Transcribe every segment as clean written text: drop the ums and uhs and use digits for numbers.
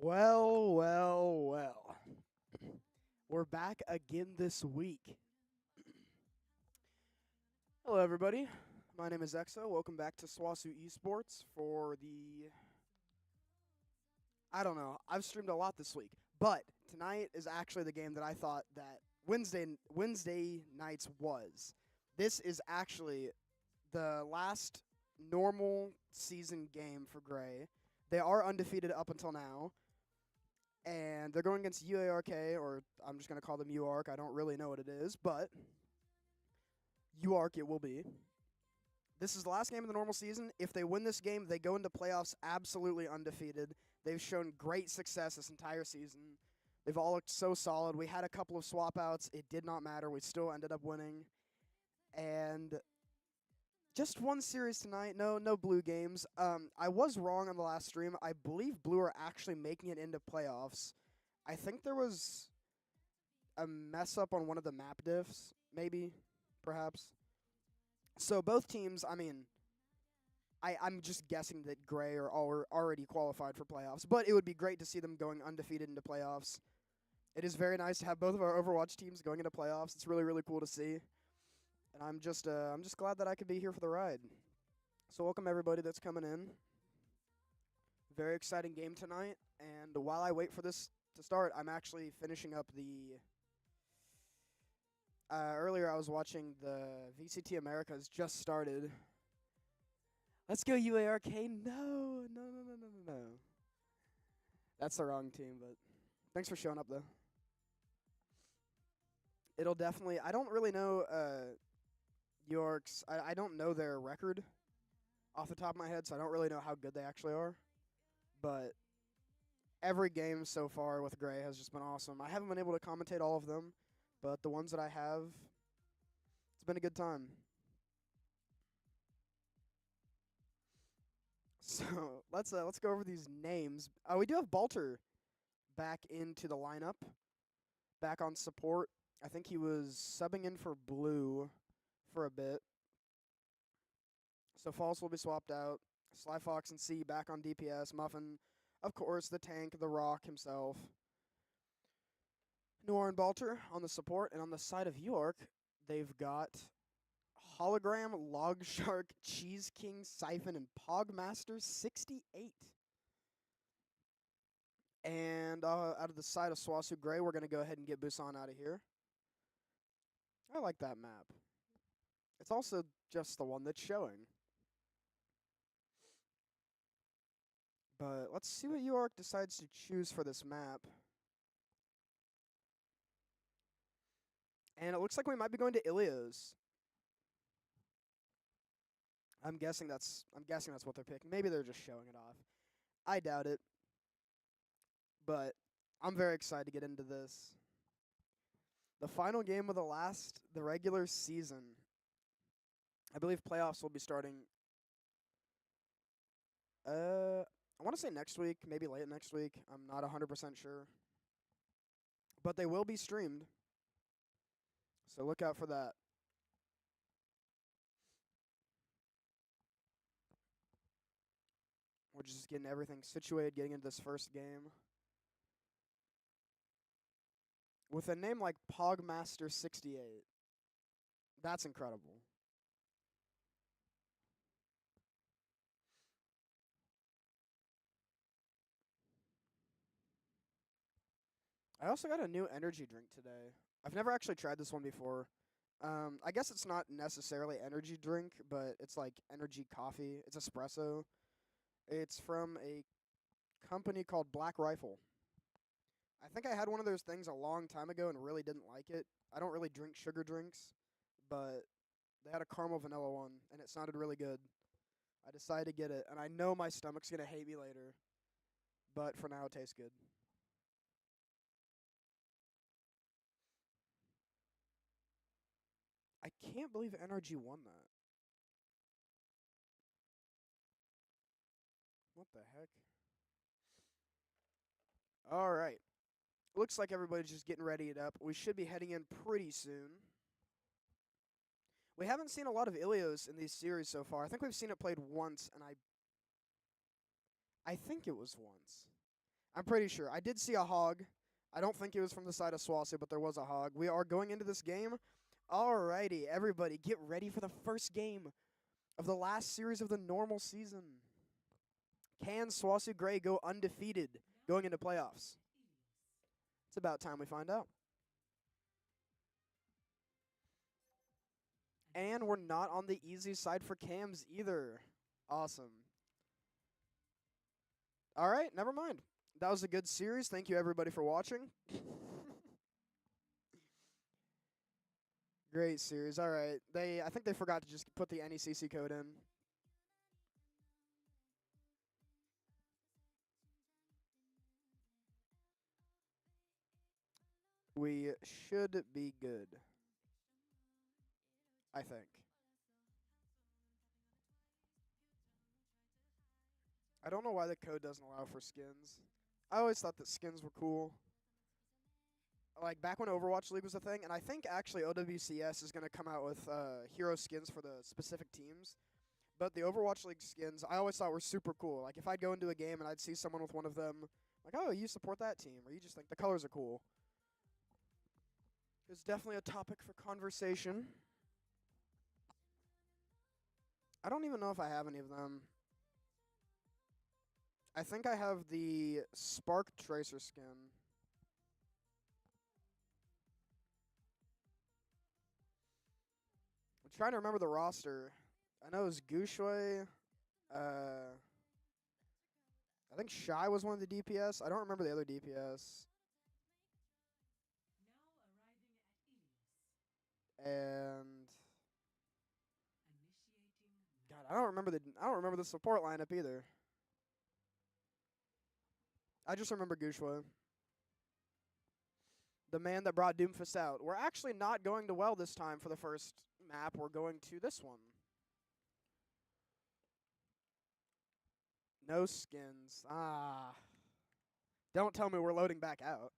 Well, well, well. We're back again this week. Hello, everybody. My name is Exo. Welcome back to SWOSU Esports for the. I don't know. I've streamed a lot this week, but tonight is actually the game that I thought that Wednesday nights was. This is actually the last normal season game for Gray. They are undefeated up until now. And they're going against UARK, or I'm just going to call them UARK. I don't really know what it is, but UARK it will be. This is the last game of the normal season. If they win this game, they go into playoffs absolutely undefeated. They've shown great success this entire season. They've all looked so solid. We had a couple of swap outs. It did not matter. We still ended up winning. And just one series tonight. No blue games. I was wrong on the last stream. I believe blue are actually making it into playoffs. I think there was a mess up on one of the map diffs, maybe, perhaps. So both teams, I'm just guessing that Gray are already qualified for playoffs, but it would be great to see them going undefeated into playoffs. It is very nice to have both of our Overwatch teams going into playoffs. It's really, really cool to see. And I'm just glad that I could be here for the ride. So welcome everybody that's coming in. Very exciting game tonight. And while I wait for this to start, I'm actually finishing up the. Earlier I was watching the VCT Americas just started. Let's go UARK. No. That's the wrong team, but thanks for showing up though. It'll definitely. I don't really know. York's. I don't know their record off the top of my head, so I don't really know how good they actually are. But every game so far with Gray has just been awesome. I haven't been able to commentate all of them, but the ones that I have, it's been a good time. So let's go over these names. We do have Balter back into the lineup, back on support. I think he was subbing in for blue for a bit. So False will be swapped out. Sly Fox and C back on DPS. Muffin, of course, the tank, the Rock himself. Noir and Balter on the support. And on the side of UARK, they've got Hologram, Log Shark, Cheese King, Siphon, and Pogmaster 68. And out of the side of SWOSU Gray, we're going to go ahead and get Busan out of here. I like that map. It's also just the one that's showing. But let's see what UARK decides to choose for this map. And it looks like we might be going to Ilios. I'm guessing that's what they're picking. Maybe they're just showing it off. I doubt it. But I'm very excited to get into this. The final game of the regular season. I believe playoffs will be starting. I want to say next week, maybe late next week. I'm not 100% sure. But they will be streamed. So look out for that. We're just getting everything situated, getting into this first game. With a name like Pogmaster68. That's incredible. I also got a new energy drink today. I've never actually tried this one before. I guess it's not necessarily energy drink, but it's like energy coffee. It's espresso. It's from a company called Black Rifle. I think I had one of those things a long time ago and really didn't like it. I don't really drink sugar drinks, but they had a caramel vanilla one, and it sounded really good. I decided to get it, and I know my stomach's going to hate me later, but for now it tastes good. I can't believe NRG won that. What the heck? All right. Looks like everybody's just getting ready it up. We should be heading in pretty soon. We haven't seen a lot of Ilios in these series so far. I think we've seen it played once, and I think it was once. I'm pretty sure. I did see a hog. I don't think it was from the side of SWOSU, but there was a hog. We are going into this game. Alrighty, everybody, get ready for the first game of the last series of the normal season. Can SWOSU Gray go undefeated going into playoffs? It's about time we find out. And we're not on the easy side for cams either. Awesome. All right, never mind. That was a good series. Thank you, everybody, for watching. Great series. All right. I think they forgot to just put the NECC code in. We should be good, I think. I don't know why the code doesn't allow for skins. I always thought that skins were cool. Like, back when Overwatch League was a thing, and I think actually OWCS is going to come out with hero skins for the specific teams. But the Overwatch League skins, I always thought were super cool. Like, if I'd go into a game and I'd see someone with one of them, like, oh, you support that team, or you just think the colors are cool. It's definitely a topic for conversation. I don't even know if I have any of them. I think I have the Spark Tracer skin. I'm trying to remember the roster. I know it was Gushui. I think Shy was one of the DPS. I don't remember the other DPS. And God, I don't remember the support lineup either. I just remember Gushui. The man that brought Doomfist out. We're actually not going to well this time for the first map. We're going to this one. No skins. Ah. Don't tell me we're loading back out.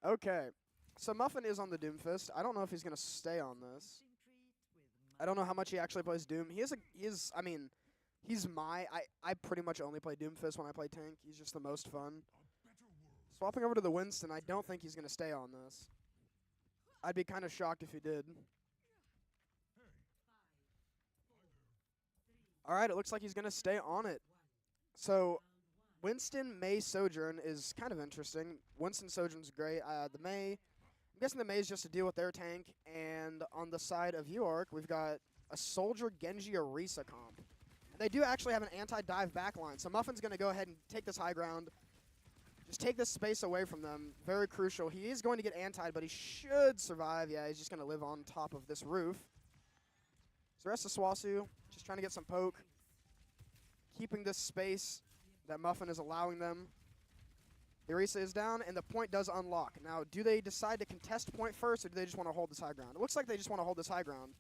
Okay. So Muffin is on the Doomfist. I don't know if he's going to stay on this. I don't know how much he actually plays Doom. I pretty much only play Doomfist when I play tank. He's just the most fun. Swapping over to the Winston, I don't think he's going to stay on this. I'd be kind of shocked if he did. All right, it looks like he's going to stay on it. So Winston May Sojourn is kind of interesting. Winston Sojourn's great. The May, I'm guessing the May is just to deal with their tank. And on the side of UARK, we've got a Soldier Genji Orisa comp. And they do actually have an anti-dive backline. So Muffin's going to go ahead and take this high ground. Just take this space away from them. Very crucial. He is going to get anti'd, but he should survive. Yeah, he's just going to live on top of this roof. So the rest of SWOSU, just trying to get some poke. Keeping this space that Muffin is allowing them. The Orisa is down, and the point does unlock. Now, do they decide to contest point first, or do they just want to hold this high ground? It looks like they just want to hold this high ground.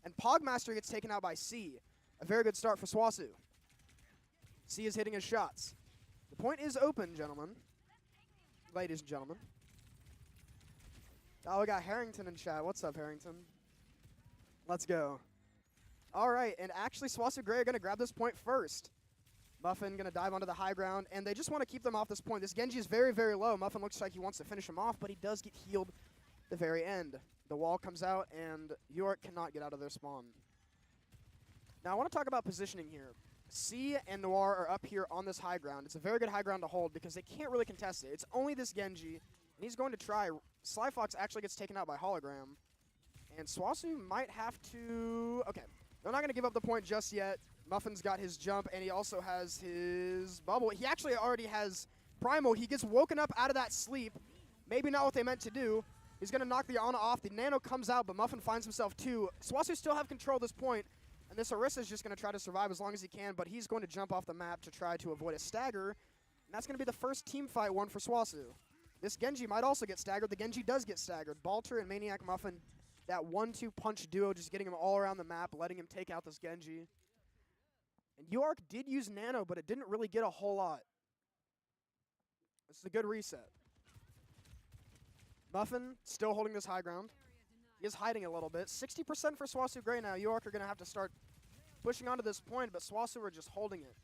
And Pogmaster gets taken out by C. A very good start for SWOSU. C is hitting his shots. The point is open, gentlemen. Ladies and gentlemen. Oh, we got Harrington in chat. What's up, Harrington? Let's go. All right, and actually SWOSU Gray are going to grab this point first. Muffin going to dive onto the high ground, and they just want to keep them off this point. This Genji is very, very low. Muffin looks like he wants to finish him off, but he does get healed at the very end. The wall comes out, and UARK cannot get out of their spawn. Now, I want to talk about positioning here. C and Noir are up here on this high ground. It's a very good high ground to hold because they can't really contest it. It's only this Genji, and he's going to try. Slyfox actually gets taken out by Hologram, and SWOSU might have to... Okay, they're not going to give up the point just yet. Muffin's got his jump, and he also has his bubble. He actually already has Primal. He gets woken up out of that sleep. Maybe not what they meant to do. He's going to knock the Ana off. The Nano comes out, but Muffin finds himself too. SWOSU still have control of this point, and this Orisa is just going to try to survive as long as he can, but he's going to jump off the map to try to avoid a stagger, and that's going to be the first team fight won for SWOSU. This Genji might also get staggered. The Genji does get staggered. Balter and Maniac Muffin, that 1-2 punch duo, just getting him all around the map, letting him take out this Genji. And UARK did use Nano, but it didn't really get a whole lot. This is a good reset. Muffin still holding this high ground. He is hiding a little bit. 60% for SWOSU Gray now. UARK are going to have to start pushing onto this point, but SWOSU are just holding it,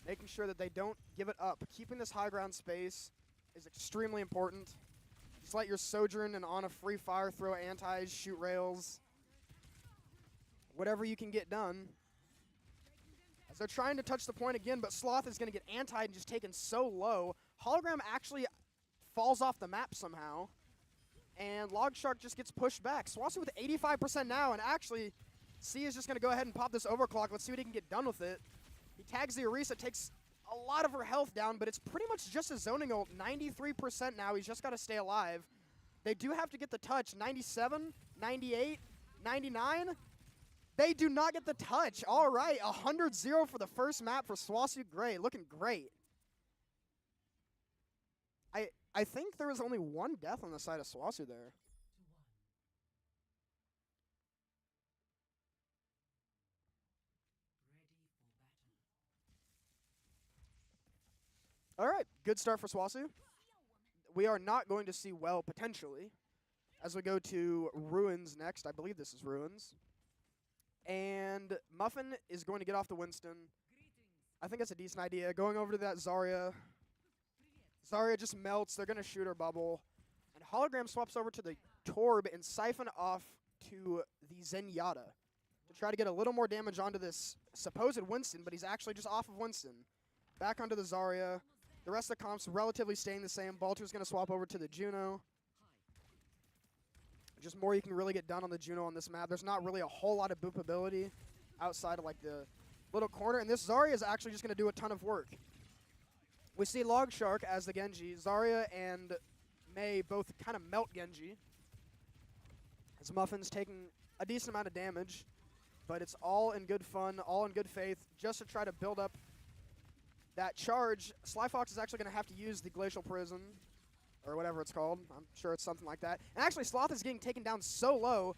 making sure that they don't give it up. Keeping this high ground space is extremely important. Just let your Sojourn and on a free fire, throw antis, shoot rails, whatever you can get done. As they're trying to touch the point again, but Sloth is going to get antied and just taken so low. Hologram actually falls off the map somehow, and Logshark just gets pushed back. SWOSU with 85% now, and actually, C is just going to go ahead and pop this overclock. Let's see what he can get done with it. He tags the Orisa, takes a lot of her health down, but it's pretty much just a zoning ult. 93% now. He's just got to stay alive. They do have to get the touch. 97, 98, 99. They do not get the touch. All right, 100-0 for the first map for SWOSU Gray. Looking great. I think there was only one death on the side of SWOSU there. All right, good start for SWOSU. We are not going to see well, potentially, as we go to Ruins next. I believe this is Ruins. And Muffin is going to get off the Winston. I think that's a decent idea. Going over to that Zarya. Zarya just melts. They're going to shoot her bubble. And Hologram swaps over to the Torb and Siphon off to the Zenyatta to try to get a little more damage onto this supposed Winston, but he's actually just off of Winston. Back onto the Zarya. The rest of the comps relatively staying the same. Balter's going to swap over to the Juno. Just more you can really get done on the Juno on this map. There's not really a whole lot of boopability outside of like the little corner. And this Zarya is actually just going to do a ton of work. We see Logshark as the Genji. Zarya and Mei both kind of melt Genji. As Muffin's taking a decent amount of damage. But it's all in good fun, all in good faith, just to try to build up that charge. Slyfox is actually going to have to use the Glacial Prison, or whatever it's called. I'm sure it's something like that. And actually, Sloth is getting taken down so low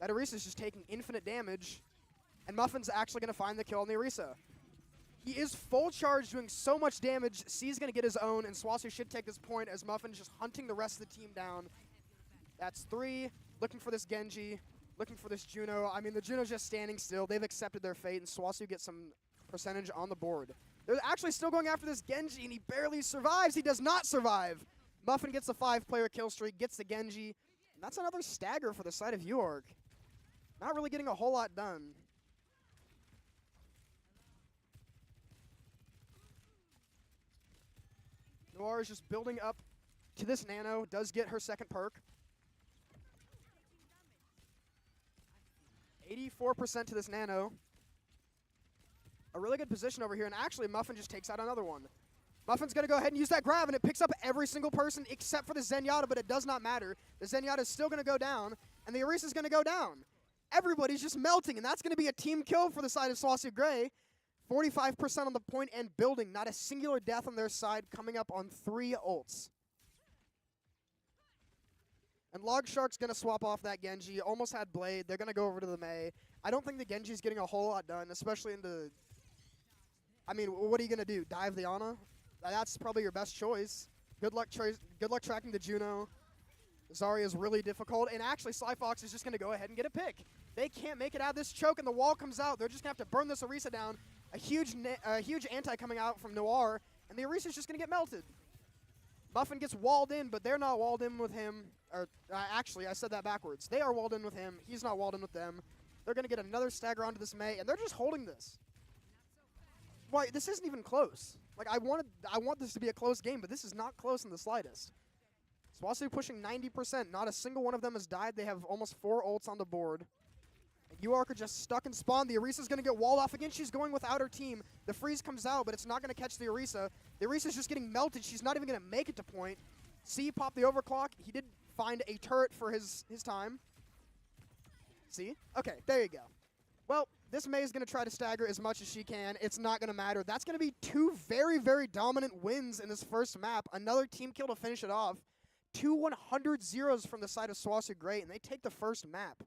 that Orisa is just taking infinite damage. And Muffin's actually going to find the kill on the Orisa. He is full charge, doing so much damage. C's going to get his own, and SWOSU should take this point as Muffin's just hunting the rest of the team down. That's 3. Looking for this Genji. Looking for this Juno. I mean, the Juno's just standing still. They've accepted their fate, and SWOSU gets some percentage on the board. They're actually still going after this Genji, and he barely survives. He does not survive. Muffin gets a 5-player kill streak, gets the Genji. And that's another stagger for the side of UARK. Not really getting a whole lot done. Noir is just building up to this Nano. Does get her second perk. 84% to this Nano. A really good position over here, and actually Muffin just takes out another one. Muffin's going to go ahead and use that grab, and it picks up every single person except for the Zenyatta, but it does not matter. The Zenyatta is still going to go down, and the Orisa's going to go down. Everybody's just melting, and that's going to be a team kill for the side of SWOSU Gray. 45% on the point and building. Not a singular death on their side, coming up on 3 ults. And Logshark's going to swap off that Genji. Almost had Blade. They're going to go over to the Mei. I don't think the Genji's getting a whole lot done, especially into... I mean, what are you going to do? Dive the Ana? That's probably your best choice. Good luck tracking the Juno. Zarya is really difficult. And actually, Slyfox is just going to go ahead and get a pick. They can't make it out of this choke, and the wall comes out. They're just going to have to burn this Orisa down. A huge anti coming out from Noir, and the Orisa's just going to get melted. Muffin gets walled in, but they're not walled in with him. Or actually, I said that backwards. They are walled in with him. He's not walled in with them. They're going to get another stagger onto this Mei, and they're just holding this. Why, this isn't even close. Like, I want this to be a close game, but this is not close in the slightest. SWOSU pushing 90%. Not a single one of them has died. They have almost 4 ults on the board. And UARK are just stuck in spawn. The Orisa's going to get walled off again. She's going without her team. The freeze comes out, but it's not going to catch the Orisa. The Orisa's just getting melted. She's not even going to make it to point. C popped the overclock. He did find a turret for his time. See? Okay, there you go. Well, this Mei is going to try to stagger as much as she can. It's not going to matter. That's going to be 2 very, very dominant wins in this first map. Another team kill to finish it off. 2 100-0s from the side of SWOSU Gray, and they take the first map.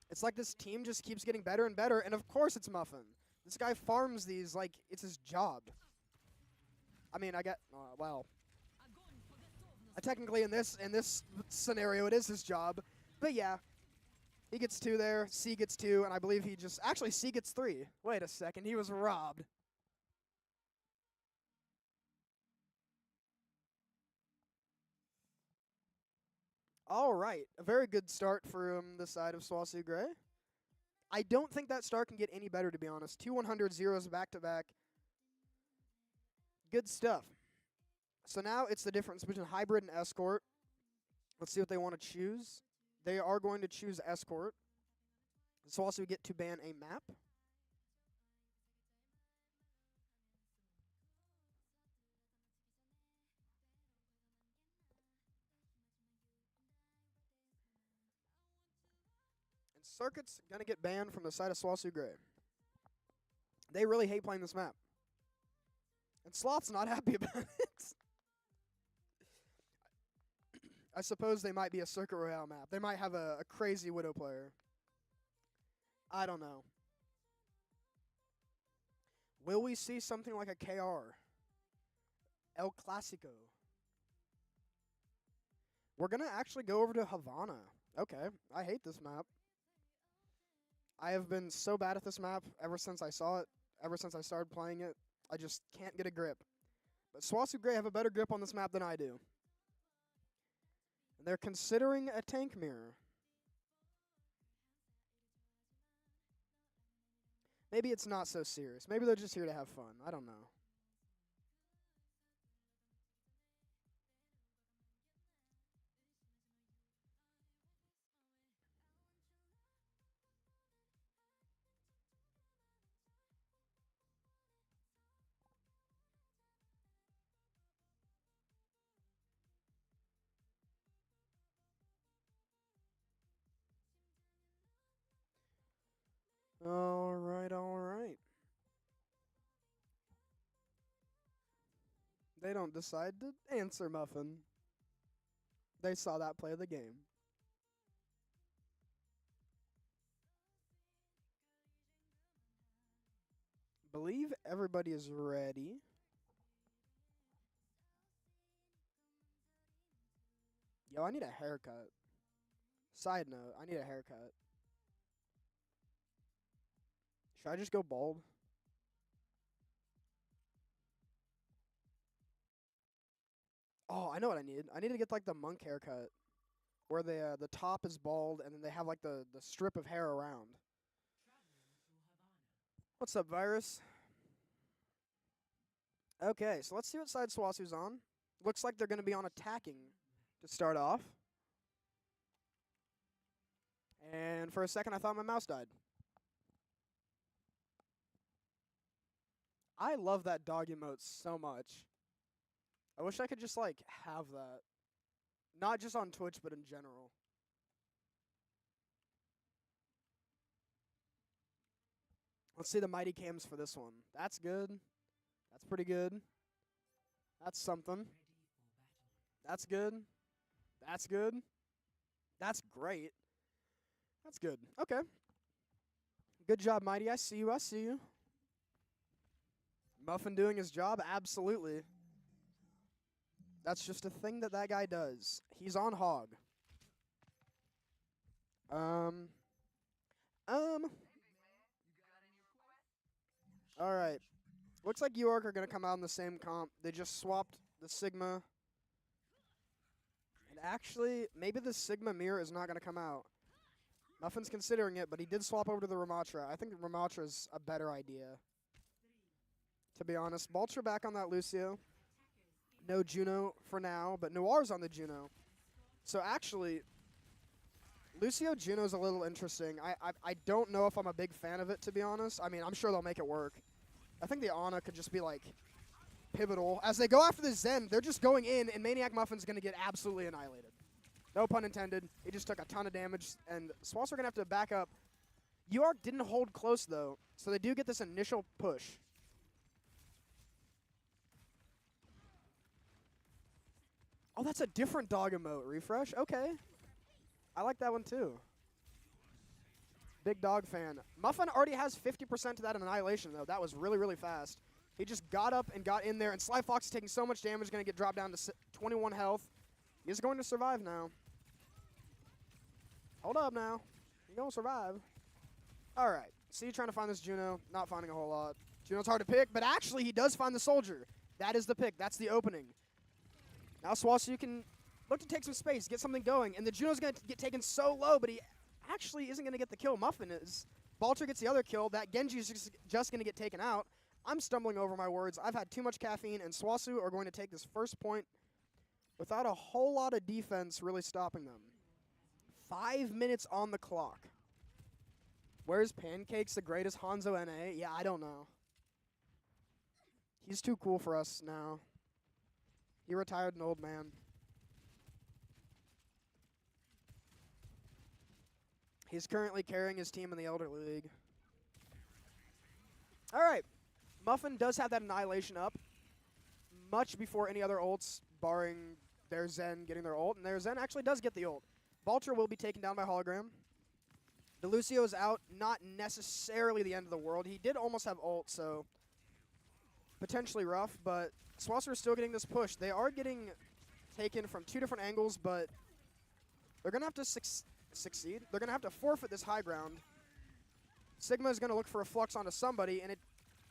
It's like this team just keeps getting better and better, and of course it's Muffin. This guy farms these like it's his job. I mean, I got well. Technically, in this scenario, it is his job. But yeah, he gets 2 there. C gets 2, and I believe he just actually C gets 3. Wait a second, he was robbed. All right, a very good start from the side of SWOSU Gray. I don't think that start can get any better, to be honest. 2 100 zeros back to back. Good stuff. So now it's the difference between hybrid and escort. Let's see what they want to choose. They are going to choose escort. So also we get to ban a map. And circuit's going to get banned from the side of SWOSU Gray. They really hate playing this map. And Sloth's not happy about it. I suppose they might be a Circuit Royale map. They might have a crazy Widow player. I don't know. Will we see something like a KR? El Clasico. We're going to actually go over to Havana. Okay, I hate this map. I have been so bad at this map ever since I saw it, ever since I started playing it. I just can't get a grip. But SWOSU Gray have a better grip on this map than I do. And they're considering a tank mirror. Maybe it's not so serious. Maybe they're just here to have fun. I don't know. All right, all right. They don't decide to answer Muffin. They saw that play of the game. Believe everybody is ready. Yo, I need a haircut. Side note, I need a haircut. Should I just go bald? Oh, I know what I need. I need to get like the monk haircut, where the top is bald and then they have like the strip of hair around. What's up, Virus? Okay, so let's see what side SWOSU's on. Looks like they're going to be on attacking to start off. And for a second, I thought my mouse died. I love that dog emote so much. I wish I could just, like, have that. Not just on Twitch, but in general. Let's see the mighty cams for this one. That's good. That's pretty good. That's something. That's good. That's good. That's great. That's good. Okay. Good job, Mighty. I see you. I see you. Muffin doing his job? Absolutely. That's just a thing that guy does. He's on hog. All right. Looks like UARK are going to come out in the same comp. They just swapped the Sigma. And actually, maybe the Sigma mirror is not going to come out. Muffin's considering it, but he did swap over to the Ramatra. I think Ramatra is a better idea, to be honest. Baltra back on that Lucio. No Juno for now, but Noir's on the Juno. So actually, Lucio Juno's a little interesting. I don't know if I'm a big fan of it, to be honest. I mean, I'm sure they'll make it work. I think the Ana could just be, like, pivotal. As they go after the Zen, they're just going in, and Maniac Muffin's going to get absolutely annihilated. No pun intended. He just took a ton of damage, and SWOSU are going to have to back up. UARK didn't hold close, though, so they do get this initial push. Oh, that's a different dog emote. Refresh? Okay. I like that one, too. Big dog fan. Muffin already has 50% of that in Annihilation, though. That was really, really fast. He just got up and got in there, and Sly Fox is taking so much damage, going to get dropped down to 21 health. He's going to survive now. Hold up now. He's going to survive. All right. See, trying to find this Juno. Not finding a whole lot. Juno's hard to pick, but actually he does find the Soldier. That is the pick. That's the opening. Now SWOSU can look to take some space, get something going, and the Juno's going to get taken so low, but he actually isn't going to get the kill. Muffin is. Balter gets the other kill. That Genji's just going to get taken out. I'm stumbling over my words. I've had too much caffeine, and SWOSU are going to take this first point without a whole lot of defense really stopping them. 5 minutes on the clock. Where's Pancakes, the greatest Hanzo NA? Yeah, I don't know. He's too cool for us now. He retired an old man. He's currently carrying his team in the Elder League. All right. Muffin does have that Annihilation up much before any other ults, barring their Zen getting their ult. And their Zen actually does get the ult. Balter will be taken down by Hologram. The Lucio is out. Not necessarily the end of the world. He did almost have ult, so potentially rough. But SWOSU are still getting this push. They are getting taken from 2 different angles, but they're going to have to succeed. They're going to have to forfeit this high ground. Sigma is going to look for a flux onto somebody, and it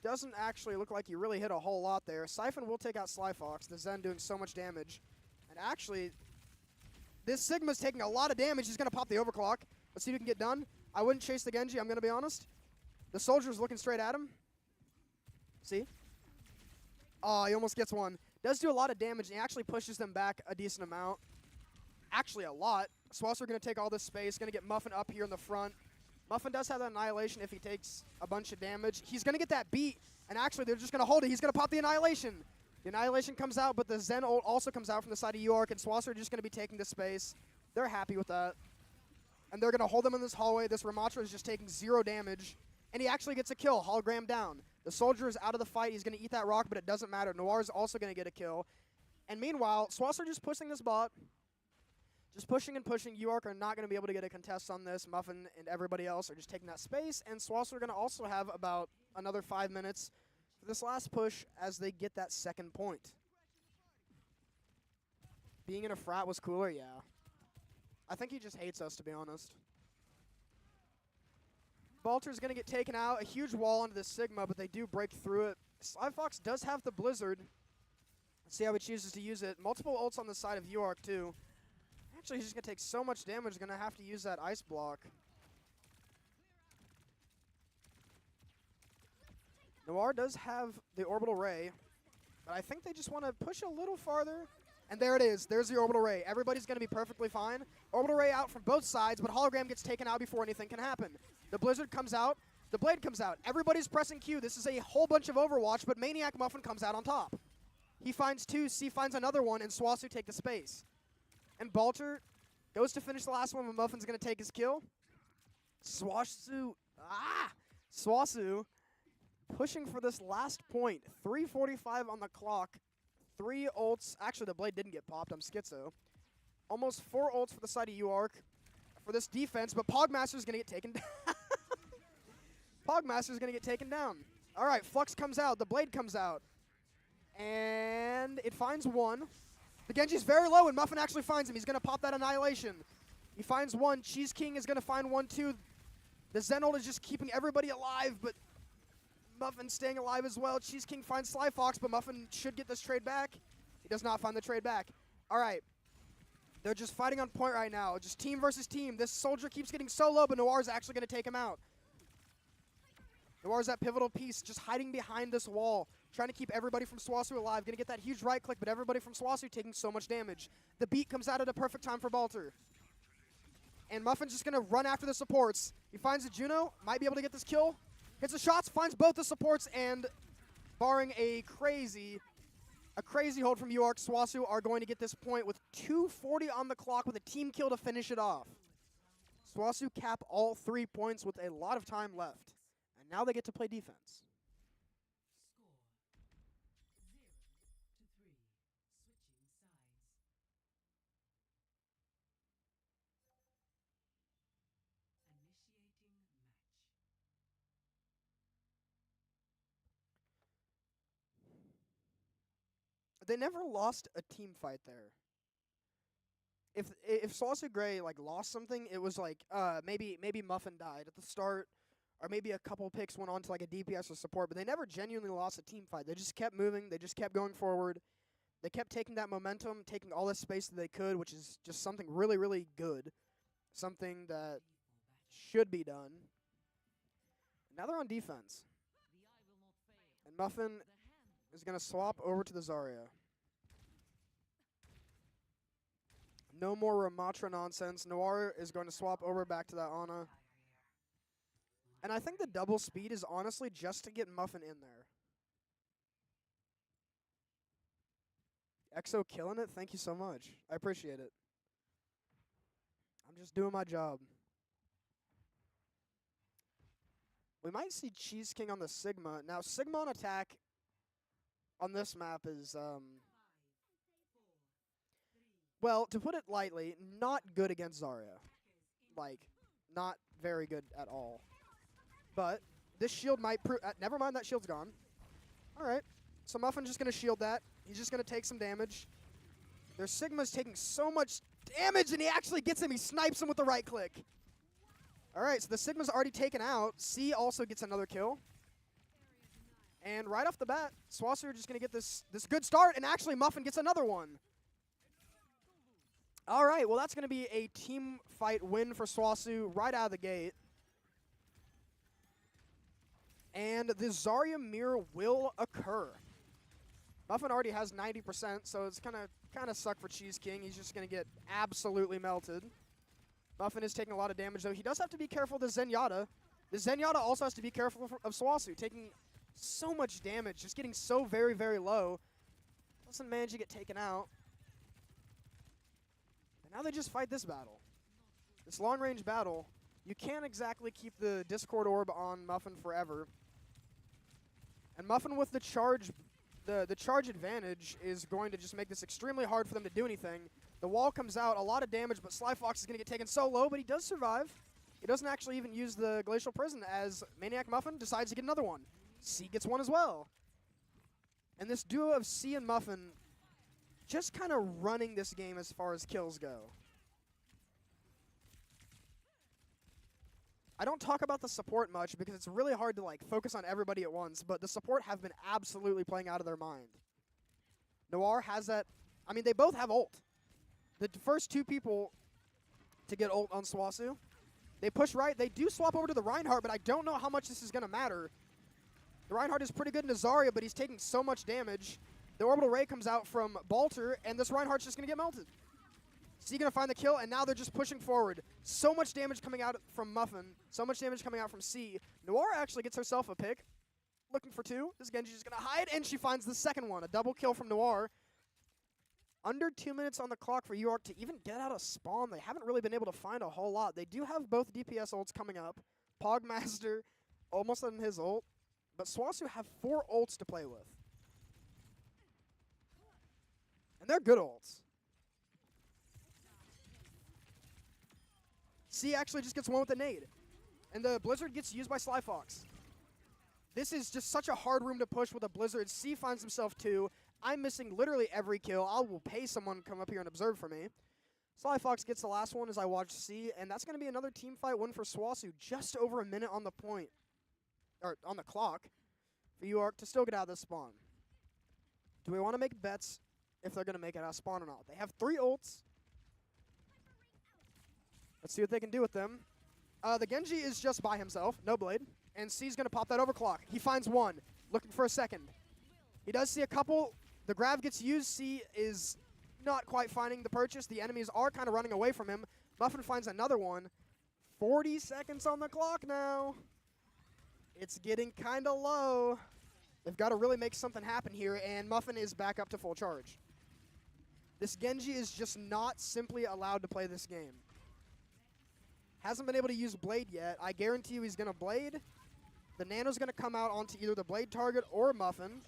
doesn't actually look like he really hit a whole lot there. Siphon will take out Sly Fox, the Zen doing so much damage. And actually, this Sigma's taking a lot of damage. He's going to pop the overclock. Let's see if he can get done. I wouldn't chase the Genji, I'm going to be honest. The Soldier's looking straight at him. See? Oh, he almost gets one. Does do a lot of damage, and he actually pushes them back a decent amount. Actually, a lot. SWOSU are going to take all this space, going to get Muffin up here in the front. Muffin does have that Annihilation if he takes a bunch of damage. He's going to get that beat, and actually they're just going to hold it. He's going to pop the Annihilation. The Annihilation comes out, but the Zen ult also comes out from the side of UARK, and SWOSU are just going to be taking this space. They're happy with that. And they're going to hold them in this hallway. This Ramatra is just taking 0 damage, and he actually gets a kill. Hologram down. The Soldier is out of the fight. He's going to eat that rock, but it doesn't matter. Noir is also going to get a kill. And meanwhile, SWOSU are just pushing this bot. Just pushing and pushing. UARK are not going to be able to get a contest on this. Muffin and everybody else are just taking that space. And SWOSU are going to also have about another 5 minutes for this last push as they get that second point. Being in a frat was cooler? Yeah. I think he just hates us, to be honest. Balter's going to get taken out. A huge wall onto the Sigma, but they do break through it. Sly Fox does have the Blizzard. Let's see how he chooses to use it. Multiple ults on the side of UARK, too. Actually, he's just going to take so much damage, going to have to use that ice block. Noir does have the Orbital Ray, but I think they just want to push a little farther. And there it is. There's the Orbital Ray. Everybody's going to be perfectly fine. Orbital Ray out from both sides, but Hologram gets taken out before anything can happen. The Blizzard comes out. The Blade comes out. Everybody's pressing Q. This is a whole bunch of Overwatch, but Maniac Muffin comes out on top. He finds 2, C finds another one, and SWOSU take the space. And Balter goes to finish the last one, but Muffin's going to take his kill. SWOSU pushing for this last point. 3:45 on the clock. 3 ults. Actually, the Blade didn't get popped. I'm schizo. Almost 4 ults for the side of UARK for this defense, but Pogmaster's going to get taken down. Pogmaster's going to get taken down. All right, Flux comes out. The Blade comes out. And it finds 1. The Genji's very low, and Muffin actually finds him. He's going to pop that Annihilation. He finds 1. Cheese King is going to find 1, too. The Zen ult is just keeping everybody alive, but Muffin's staying alive as well. Cheese King finds Sly Fox, but Muffin should get this trade back. He does not find the trade back. All right. They're just fighting on point right now. Just team versus team. This Soldier keeps getting so low, but Noir's actually going to take him out. Noir's that pivotal piece, just hiding behind this wall, trying to keep everybody from SWOSU alive. Going to get that huge right click, but everybody from SWOSU taking so much damage. The beat comes out at a perfect time for Balter. And Muffin's just going to run after the supports. He finds a Juno, might be able to get this kill. Hits the shots, finds both the supports, and barring a crazy hold from UARK, SWOSU are going to get this point with 2:40 on the clock with a team kill to finish it off. SWOSU cap all 3 points with a lot of time left. And now they get to play defense. they never lost a team fight there. If SWOSU Gray like lost something, it was like maybe Muffin died at the start, or maybe a couple picks went on to like a DPS or support, but they never genuinely lost a team fight. They just kept moving. They just kept going forward. They kept taking that momentum, taking all the space that they could, which is just something really, really good. Something that should be done. Now they're on defense. And Muffin is going to swap over to the Zarya. No more Ramatra nonsense. Noir is going to swap over back to that Ana. And I think the double speed is honestly just to get Muffin in there. EXO killing it. Thank you so much. I appreciate it. I'm just doing my job. We might see Cheese King on the Sigma. Now, Sigma on attack on this map is, well, to put it lightly, not good against Zarya. Like, not very good at all. But this shield might prove... never mind, that shield's gone. All right. So Muffin's just going to shield that. He's just going to take some damage. Their Sigma's taking so much damage, and he actually gets him. He snipes him with the right click. All right, so the Sigma's already taken out. C also gets another kill. And right off the bat, SWOSU are just going to get this good start, and actually Muffin gets another one. All right, well, that's going to be a team fight win for SWOSU right out of the gate. And the Zarya mirror will occur. Muffin already has 90%, so it's kind of suck for Cheese King. He's just going to get absolutely melted. Muffin is taking a lot of damage, though. He does have to be careful of the Zenyatta. The Zenyatta also has to be careful of SWOSU, taking so much damage, just getting so very, very low. Doesn't manage to get taken out. And now they just fight this battle. This long-range battle. You can't exactly keep the Discord Orb on Muffin forever. And Muffin with the charge... The charge advantage is going to just make this extremely hard for them to do anything. The wall comes out, a lot of damage, but Sly Fox is going to get taken so low, but he does survive. He doesn't actually even use the Glacial Prison as Maniac Muffin decides to get another one. C gets one as well. And this duo of C and Muffin just kind of running this game as far as kills go. I don't talk about the support much because it's really hard to like focus on everybody at once, but the support have been absolutely playing out of their mind. Noir has that. I mean, they both have ult. The first two people to get ult on SWOSU, they push right. They do swap over to the Reinhardt, but I don't know how much this is going to matter. The Reinhardt is pretty good in Zarya, but he's taking so much damage. The Orbital Ray comes out from Balter, and this Reinhardt's just going to get melted. C going to find the kill, and now they're just pushing forward. So much damage coming out from Muffin. So much damage coming out from C. Noir actually gets herself a pick. Looking for two. This Genji's just going to hide, and she finds the second one. A double kill from Noir. Under 2 minutes on the clock for UARK to even get out of spawn. They haven't really been able to find a whole lot. They do have both DPS ults coming up. Pogmaster almost on his ult. But SWOSU have 4 ults to play with. And they're good ults. C actually just gets one with a nade. And the Blizzard gets used by Sly Fox. This is just such a hard room to push with a Blizzard. C finds himself 2. I'm missing literally every kill. I will pay someone to come up here and observe for me. Sly Fox gets the last one as I watch C, and that's going to be another team fight win for SWOSU. Just over a minute on the point, or on the clock, for UARK to still get out of this spawn. Do we want to make bets if they're going to make it out of spawn or not? They have 3 ults. Let's see what they can do with them. The Genji is just by himself, no blade, and C's going to pop that overclock. He finds one, looking for a second. He does see a couple. The grab gets used. C is not quite finding the purchase. The enemies are kind of running away from him. Muffin finds another one. 40 seconds on the clock now. It's getting kind of low. They've got to really make something happen here, and Muffin is back up to full charge. This Genji is just not simply allowed to play this game. Hasn't been able to use Blade yet. I guarantee you he's going to Blade. The Nano's going to come out onto either the Blade target or Muffin.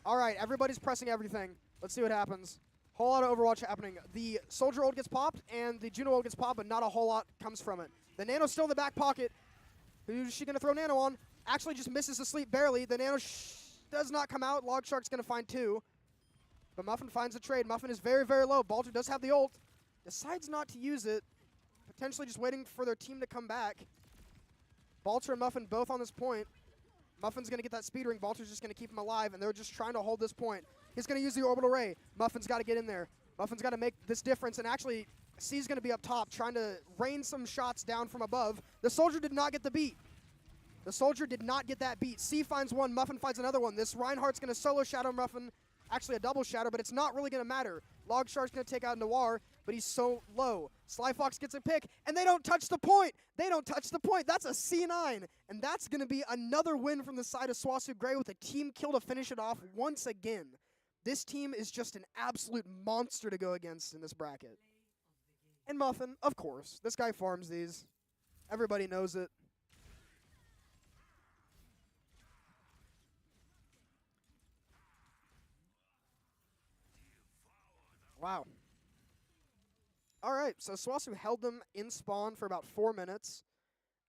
All right, everybody's pressing everything. Let's see what happens. Whole lot of Overwatch happening. The Soldier ult gets popped, and the Juno ult gets popped, but not a whole lot comes from it. The Nano's still in the back pocket. Who's she going to throw Nano on? Actually just misses the sleep barely. The Nano does not come out. Log Shark's going to find 2. But Muffin finds a trade. Muffin is very, very low. Balter does have the ult. Decides not to use it. Potentially just waiting for their team to come back. Balter and Muffin both on this point. Muffin's going to get that speed ring. Balter's just going to keep him alive, and they're just trying to hold this point. He's going to use the orbital ray. Muffin's got to get in there. Muffin's got to make this difference, and actually, C's going to be up top trying to rain some shots down from above. The soldier did not get the beat. The soldier did not get that beat. C finds one. Muffin finds another one. This Reinhardt's going to solo shadow Muffin. Actually, a double shadow, but it's not really going to matter. Log Shark's going to take out Noir, but he's so low. Sly Fox gets a pick, and they don't touch the point. They don't touch the point. That's a C9, and that's going to be another win from the side of SWOSU Gray with a team kill to finish it off once again. This team is just an absolute monster to go against in this bracket. And Muffin, of course. This guy farms these. Everybody knows it. Wow. All right, so SWOSU held them in spawn for about 4 minutes,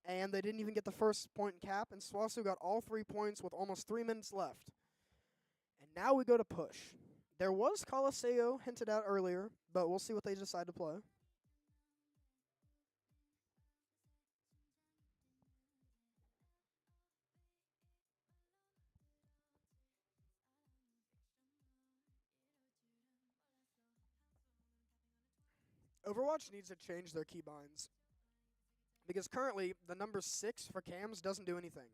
and they didn't even get the first point cap, and SWOSU got all 3 points with almost 3 minutes left. And now we go to push. There was Coliseo hinted at earlier, but we'll see what they decide to play. Overwatch needs to change their keybinds. Because currently, the number 6 for cams doesn't do anything.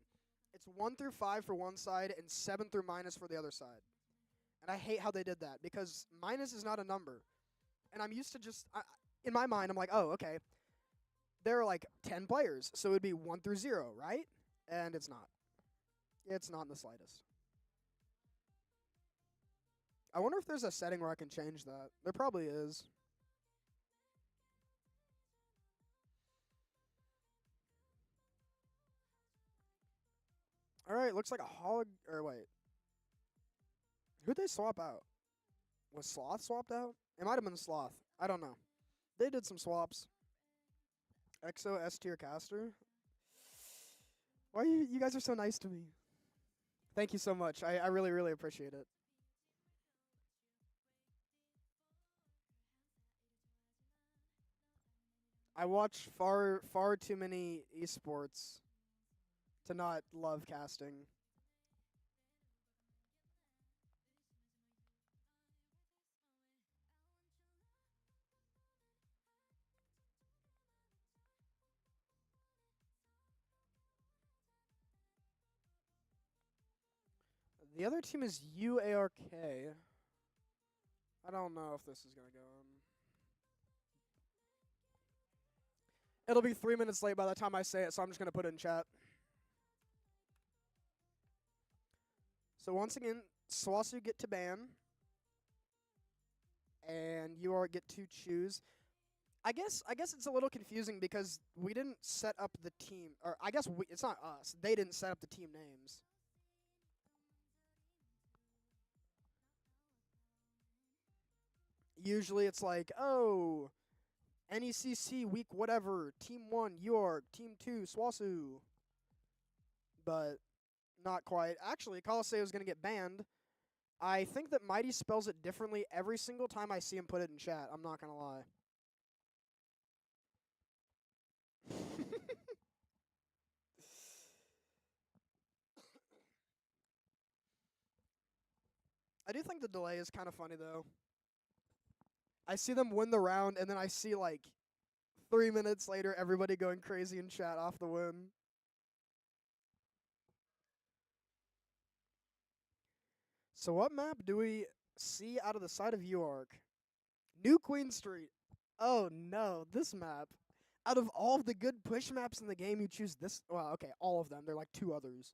It's 1 through 5 for one side and 7 through minus for the other side. And I hate how they did that because minus is not a number. And I'm used to just, in my mind, I'm like, oh, okay. There are like 10 players, so it would be 1 through 0, right? And it's not. It's not in the slightest. I wonder if there's a setting where I can change that. There probably is. All right, looks like a hog. Or wait. Who'd they swap out? Was Sloth swapped out? It might have been Sloth. I don't know. They did some swaps. Exo S tier caster. Why you guys are so nice to me? Thank you so much. I really, really appreciate it. I watch far too many esports to not love casting. The other team is UARK. I don't know if this is going to go on. It'll be 3 minutes late by the time I say it, so I'm just going to put it in chat. So once again, SWOSU get to ban, and UARK get to choose. I guess it's a little confusing because we didn't set up the team, or I guess it's not us. They didn't set up the team names. Usually it's like, oh, NECC week whatever, team 1, UARK, team 2, SWOSU. But not quite. Actually, Coliseo is going to get banned. I think that Mighty spells it differently every single time I see him put it in chat. I'm not going to lie. I do think the delay is kind of funny, though. I see them win the round, and then I see, like, 3 minutes later, everybody going crazy in chat off the win. So what map do we see out of the side of UARK? New Queen Street. Oh, no, this map. Out of all of the good push maps in the game, you choose this. Well, okay, all of them. There are like 2 others.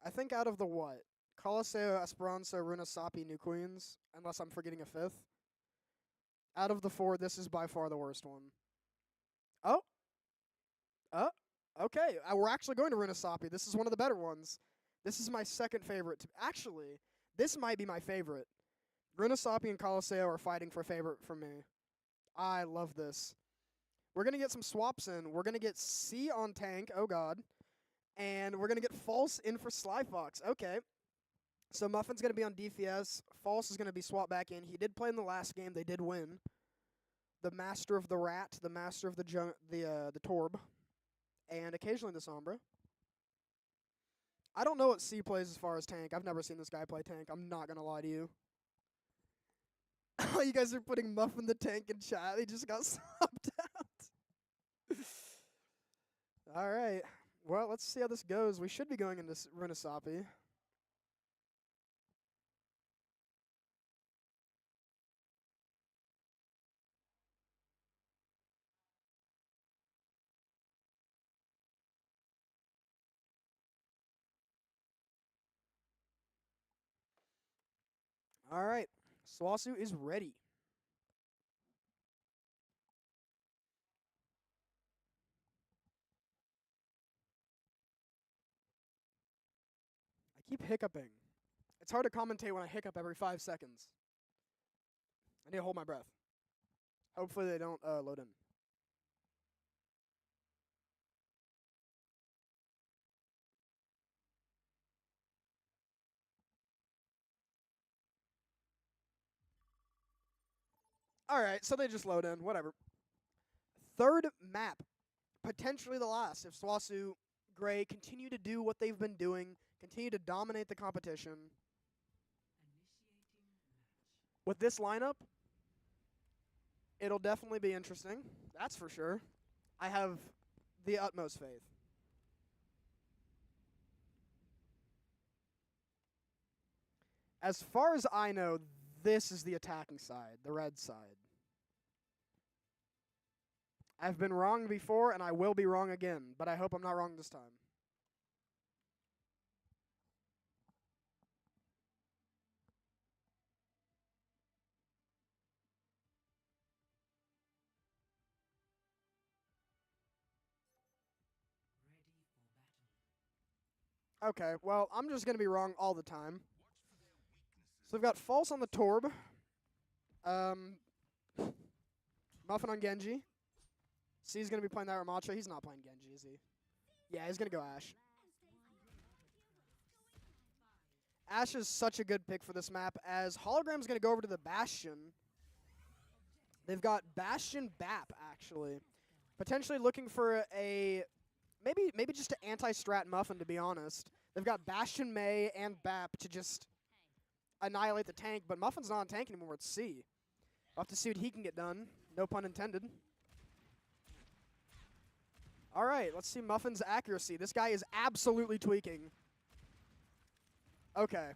I think out of the what? Coliseo, Esperanza, Runasapi, New Queens, unless I'm forgetting a 5th. Out of the 4, this is by far the worst one. Oh. Oh. Okay, we're actually going to Runasapi. This is one of the better ones. This is my second favorite. Actually, this might be my favorite. Runasapi and Coliseo are fighting for favorite for me. I love this. We're going to get some swaps in. We're going to get C on tank. Oh, God. And we're going to get false in for Sly Fox. Okay. So Muffin's going to be on DPS. False is going to be swapped back in. He did play in the last game. They did win. The Master of the Rat, the Master of the Torb, and occasionally the Sombra. I don't know what C plays as far as tank. I've never seen this guy play tank. I'm not going to lie to you. You guys are putting Muffin the tank in chat. He just got subbed out. All right. Well, let's see how this goes. We should be going into Renasapi. All right. SWOSU is ready. I keep hiccuping. It's hard to commentate when I hiccup every 5 seconds. I need to hold my breath. Hopefully they don't load in. All right, so they just load in. Whatever. Third map. Potentially the last if SWOSU Gray continue to do what they've been doing, continue to dominate the competition. With this lineup, it'll definitely be interesting. That's for sure. I have the utmost faith. As far as I know, this is the attacking side, the red side. I've been wrong before, and I will be wrong again, but I hope I'm not wrong this time. Okay, well, I'm just going to be wrong all the time. So we've got False on the Torb. Muffin on Genji. C's going to be playing that Ramattra. He's not playing Genji, is he? Yeah, he's going to go Ashe. Ashe is such a good pick for this map, as Hologram's going to go over to the Bastion. They've got Bastion Bap, actually. Potentially looking for a... Maybe just an anti-strat Muffin, to be honest. They've got Bastion Mei and Bap to just annihilate the tank, but Muffin's not on tank anymore. It's C. We'll have to see what he can get done. No pun intended. All right, let's see Muffin's accuracy. This guy is absolutely tweaking. Okay. I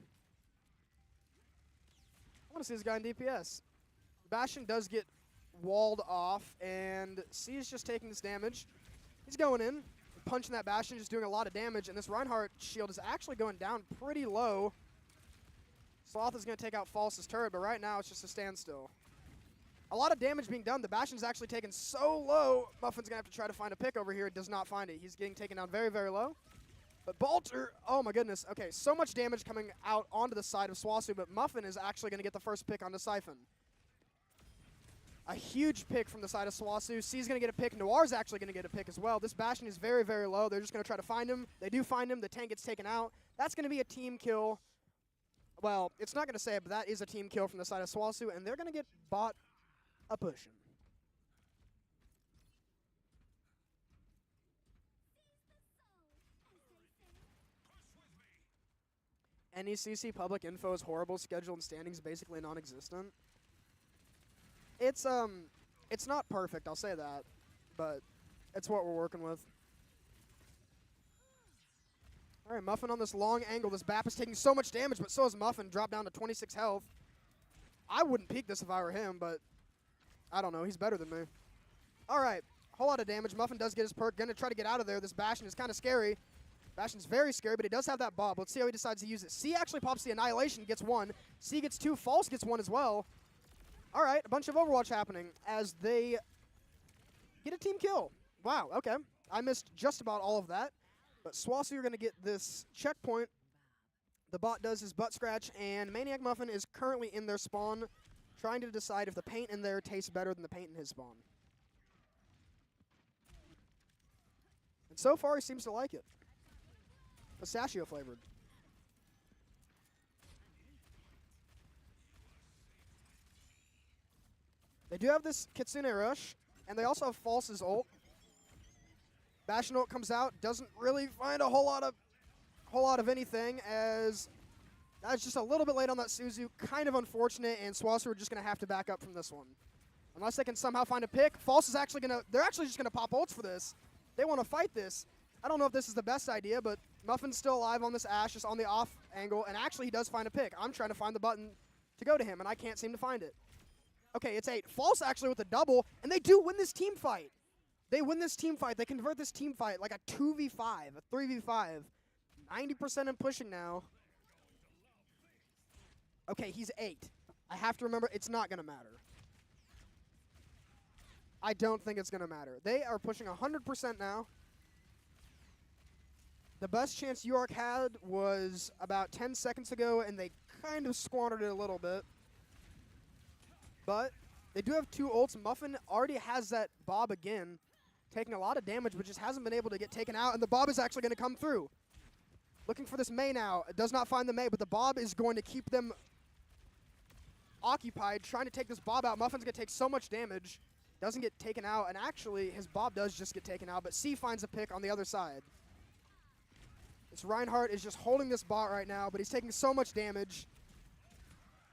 want to see this guy in DPS. Bastion does get walled off, and C is just taking this damage. He's going in, punching that Bastion, just doing a lot of damage, and this Reinhardt shield is actually going down pretty low. Sloth is going to take out False's turret, but right now it's just a standstill. A lot of damage being done. The Bastion's actually taken so low, Muffin's going to have to try to find a pick over here. Does not find it. He's getting taken down very, very low. But Bolter, oh my goodness. Okay, so much damage coming out onto the side of SWOSU, but Muffin is actually going to get the first pick onto Siphon. A huge pick from the side of SWOSU. C's going to get a pick. Noir's actually going to get a pick as well. This Bastion is very, very low. They're just going to try to find him. They do find him. The tank gets taken out. That's going to be a team kill. Well, it's not going to say it, but that is a team kill from the side of SWOSU, and they're going to get bought a pushing. NECC public info is horrible. Schedule and standings basically non-existent. It's not perfect, I'll say that, but it's what we're working with. All right, Muffin on this long angle. This Bap is taking so much damage, but so is Muffin. Dropped down to 26 health. I wouldn't peek this if I were him, but I don't know. He's better than me. All right, whole lot of damage. Muffin does get his perk. Going to try to get out of there. This Bastion is kind of scary. Bastion's very scary, but he does have that bob. Let's see how he decides to use it. C actually pops the Annihilation, gets one. C gets two. False gets one as well. All right, a bunch of Overwatch happening as they get a team kill. Wow, okay. I missed just about all of that. But SWOSU are going to get this checkpoint. The bot does his butt scratch, and Maniac Muffin is currently in their spawn, trying to decide if the paint in there tastes better than the paint in his spawn. And so far, he seems to like it. Pistachio flavored. They do have this Kitsune Rush, and they also have False's ult. Bastion ult comes out, doesn't really find a whole lot of anything, as that's just a little bit late on that SWOSU. Kind of unfortunate, and SWOSU are just going to have to back up from this one. Unless they can somehow find a pick. False is actually going to, they're actually just going to pop ults for this. They want to fight this. I don't know if this is the best idea, but Muffin's still alive on this Ashe, just on the off angle, and actually he does find a pick. I'm trying to find the button to go to him, and I can't seem to find it. Okay, it's 8. False actually with a double, and they do win this team fight. They win this team fight. They convert this team fight like a 2v5, a 3v5. 90% in pushing now. Okay, he's 8. I have to remember, it's not going to matter. I don't think it's going to matter. They are pushing 100% now. The best chance UARK had was about 10 seconds ago, and they kind of squandered it a little bit. But they do have 2 ults. Muffin already has that Bob again, taking a lot of damage, but just hasn't been able to get taken out, and the Bob is actually going to come through. Looking for this Mei now. It does not find the Mei, but the Bob is going to keep them occupied, trying to take this Bob out. Muffin's going to take so much damage. Doesn't get taken out, and actually his Bob does just get taken out, but C finds a pick on the other side. This Reinhardt is just holding this bot right now, but he's taking so much damage.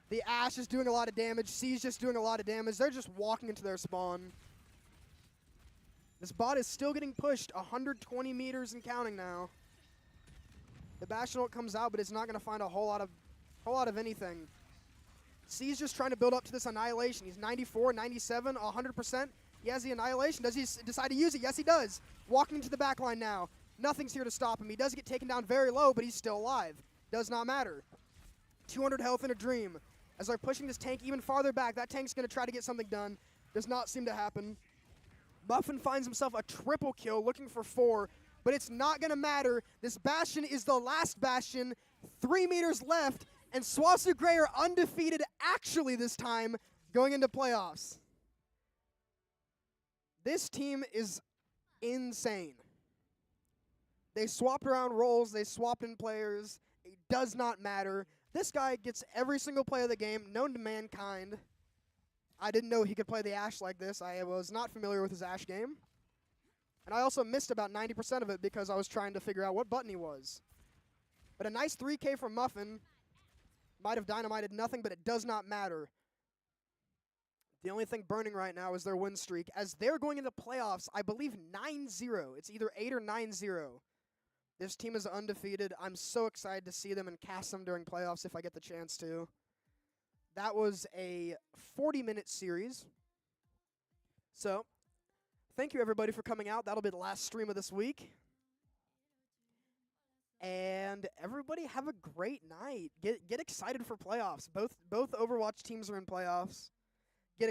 The Ashe is doing a lot of damage. C's just doing a lot of damage. They're just walking into their spawn. This bot is still getting pushed 120 meters and counting now. The Bastion ult comes out, but it's not going to find a whole lot of anything. C's just trying to build up to this Annihilation. He's 94, 97, 100%. He has the Annihilation. Does he decide to use it? Yes, he does. Walking into the back line now. Nothing's here to stop him. He does get taken down very low, but he's still alive. Does not matter. 200 health in a dream. As they're pushing this tank even farther back, that tank's going to try to get something done. Does not seem to happen. Muffin finds himself a triple kill, looking for 4, but it's not going to matter. This Bastion is the last Bastion. 3 meters left, and SWOSU Gray are undefeated actually this time going into playoffs. This team is insane. They swapped around roles. They swapped in players. It does not matter. This guy gets every single play of the game, known to mankind. I didn't know he could play the Ashe like this. I was not familiar with his Ashe game. And I also missed about 90% of it because I was trying to figure out what button he was. But a nice 3K from Muffin. Might have dynamited nothing, but it does not matter. The only thing burning right now is their win streak. As they're going into playoffs, I believe 9-0. It's either 8 or 9-0. This team is undefeated. I'm so excited to see them and cast them during playoffs if I get the chance to. That was a 40-minute series. So, thank you everybody for coming out. That'll be the last stream of this week. And everybody have a great night. Get excited for playoffs. Both Overwatch teams are in playoffs.